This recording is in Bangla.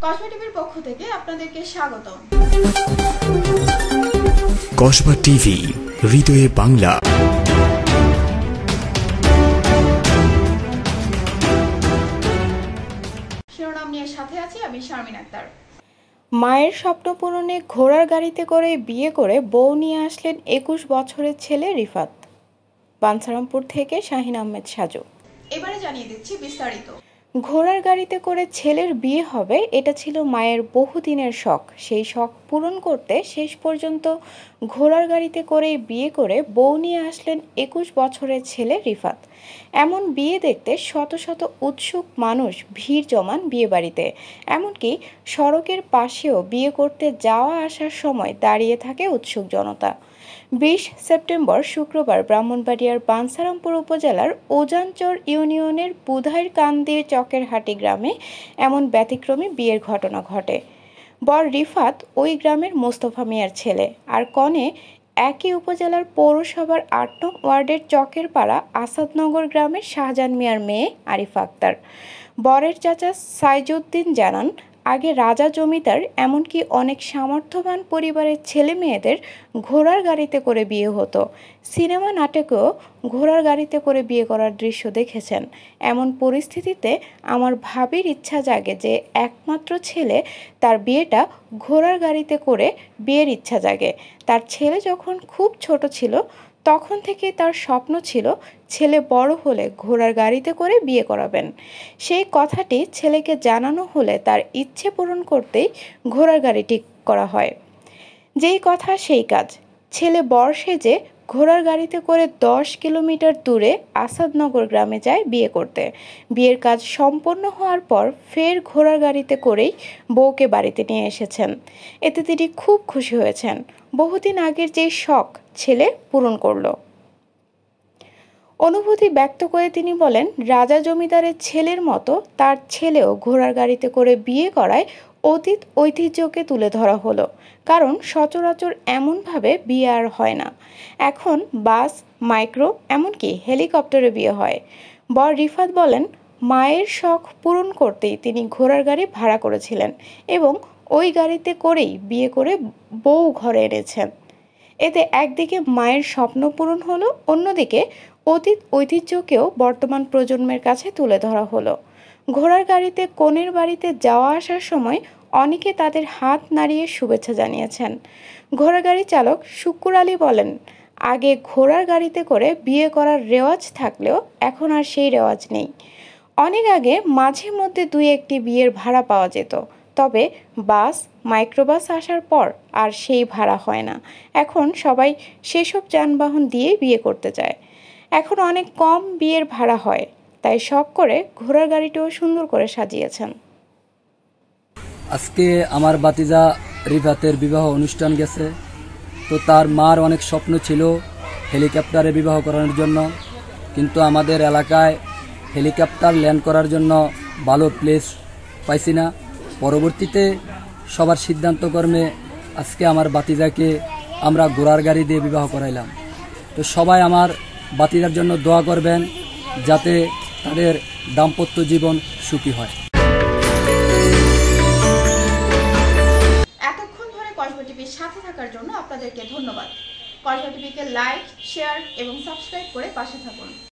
কসবা টিভির পক্ষ থেকে আপনাদেরকে স্বাগতম। কসবা টিভি, হৃদয়ে বাংলা। শিরোনাম নিয়ে সাথে আছি আমি শারমিন আক্তার। মায়ের স্বপ্ন পূরণে ঘোড়ার গাড়িতে করে বিয়ে করে বউ নিয়ে আসলেন 21 বছরের ছেলে রিফাত। বাঞ্ছারামপুর থেকে শাহিন আহমেদ সাজু। এবারে জানিয়ে দিচ্ছি বিস্তারিত। ঘোড়ার গাড়িতে করে ছেলের বিয়ে হবে, এটা ছিল মায়ের বহুদিনের শখ। সেই শখ পূরণ করতে শেষ পর্যন্ত ঘোড়ার গাড়িতে করে বিয়ে করে বউ নিয়ে আসলেন 21 বছরের ছেলে রিফাত। এমন বিয়ে দেখতে শত শত উৎসুক মানুষ ভিড় জমান বিয়েবাড়িতে। এমনকি সড়কের পাশেও বিয়ে করতে যাওয়া আসার সময় দাঁড়িয়ে থাকে উৎসুক জনতা। 20 সেপ্টেম্বর শুক্রবার ব্রাহ্মণবাড়িয়ার বাঞ্ছারামপুর উপজেলার ওজানচর ইউনিয়নের বুধাইর কান্দি চকের হাটি গ্রামে এমন ব্যতিক্রমী বিয়ের ঘটনা ঘটে। বর রিফাত ওই গ্রামের মোস্তফা মিয়ার ছেলে, আর কনে একই উপজেলার পৌরসভার 8 নং ওয়ার্ডের চকের পাড়া আসাদনগর গ্রামের শাহজাহান মিয়ার মেয়ে আরিফা আক্তার। বরের চাচা সাইজুদ্দিন জানান, আগে রাজা জমিদার এমনকি অনেক সামর্থ্যবান পরিবারের ছেলে মেয়েদের ঘোড়ার গাড়িতে করে বিয়ে হতো। সিনেমা নাটকেও ঘোড়ার গাড়িতে করে বিয়ে করার দৃশ্য দেখেছেন। এমন পরিস্থিতিতে আমার ভাবির ইচ্ছা জাগে যে একমাত্র ছেলে, তার বিয়েটা ঘোড়ার গাড়িতে করে বিয়ের ইচ্ছা জাগে। তার ছেলে যখন খুব ছোট ছিল তখন থেকেই তার স্বপ্ন ছিল ছেলে বড় হলে ঘোড়ার গাড়িতে করে বিয়ে করাবেন। সেই কথাটি ছেলেকে জানানো হলে তার ইচ্ছে পূরণ করতেই ঘোড়ার গাড়ি ঠিক করা হয়। যেই কথা সেই কাজ। ছেলে বর সেজে ঘোড়ার গাড়িতে করে 10 কিলোমিটার দূরে আসাদনগর গ্রামে যায় বিয়ে করতে। বিয়ের কাজ সম্পন্ন হওয়ার পর ফের ঘোড়ার গাড়িতে করেই বউকে বাড়িতে নিয়ে এসেছেন। এতে তিনি খুব খুশি হয়েছেন। বহুদিন আগের যে শখ ছেলে পূরণ করলো। অনুভূতি ব্যক্ত করে তিনি বলেন, রাজা জমিদারের ছেলের মতো তার ছেলেও ঘোড়ার গাড়িতে করে বিয়ে করায় অতীত ঐতিহ্যকে তুলে ধরা হলো। কারণ সচরাচর এমনভাবে বিয়ে আর হয় না। এখন বাস, মাইক্রো, এমনকি হেলিকপ্টারে বিয়ে হয়। বর রিফাত বলেন, মায়ের শখ পূরণ করতেই তিনি ঘোড়ার গাড়ি ভাড়া করেছিলেন এবং ওই গাড়িতে করেই বিয়ে করে বউ ঘরে এনেছেন। এতে একদিকে মায়ের স্বপ্ন পূরণ হলো, অন্যদিকে অতীত ঐতিহ্যকেও বর্তমান প্রজন্মের কাছে তুলে ধরা হলো। ঘোড়ার গাড়িতে কনের বাড়িতে যাওয়া আসার সময় অনেকে তাদের হাত নাড়িয়ে শুভেচ্ছা জানিয়েছেন। ঘোড়ার গাড়ি চালক শুক্কুর আলী বলেন, আগে ঘোড়ার গাড়িতে করে বিয়ে করার রেওয়াজ থাকলেও এখন আর সেই রেওয়াজ নেই। অনেক আগে মাঝে মধ্যে 2-1টি বিয়ের ভাড়া পাওয়া যেত, তবে বাস, মাইক্রোবাস আসার পর আর সেই ভাড়া হয় না। এখন সবাই সেসব যানবাহন দিয়ে বিয়ে করতে চায়। এখন অনেক কম বিয়ের ভাড়া হয়, তাই শখ করে ঘোড়ার গাড়িটিও সুন্দর করে সাজিয়েছেন। আজকে আমার ভাতিজা রিফাতের বিবাহ অনুষ্ঠান গেছে, তো তার মার অনেক স্বপ্ন ছিল হেলিকপ্টারে বিবাহ করানোর জন্য, কিন্তু আমাদের এলাকায় হেলিকপ্টার ল্যান্ড করার জন্য ভালো প্লেস পাইছি না। পরবর্তীতে সবার সিদ্ধান্তক্রমে আজকে আমার ভাতিজাকে আমরা ঘোড়ার গাড়ি দিয়ে বিবাহ করাইলাম। তো সবাই আমার ভাতিজার জন্য দোয়া করবেন যাতে তাদের দাম্পত্য জীবন সুখী হয়। এতক্ষণ ধরে কসবা টিভির সাথে থাকার জন্য আপনাদেরকে ধন্যবাদ। কসবা টিভিকে লাইক, শেয়ার এবং সাবস্ক্রাইব করে পাশে থাকুন।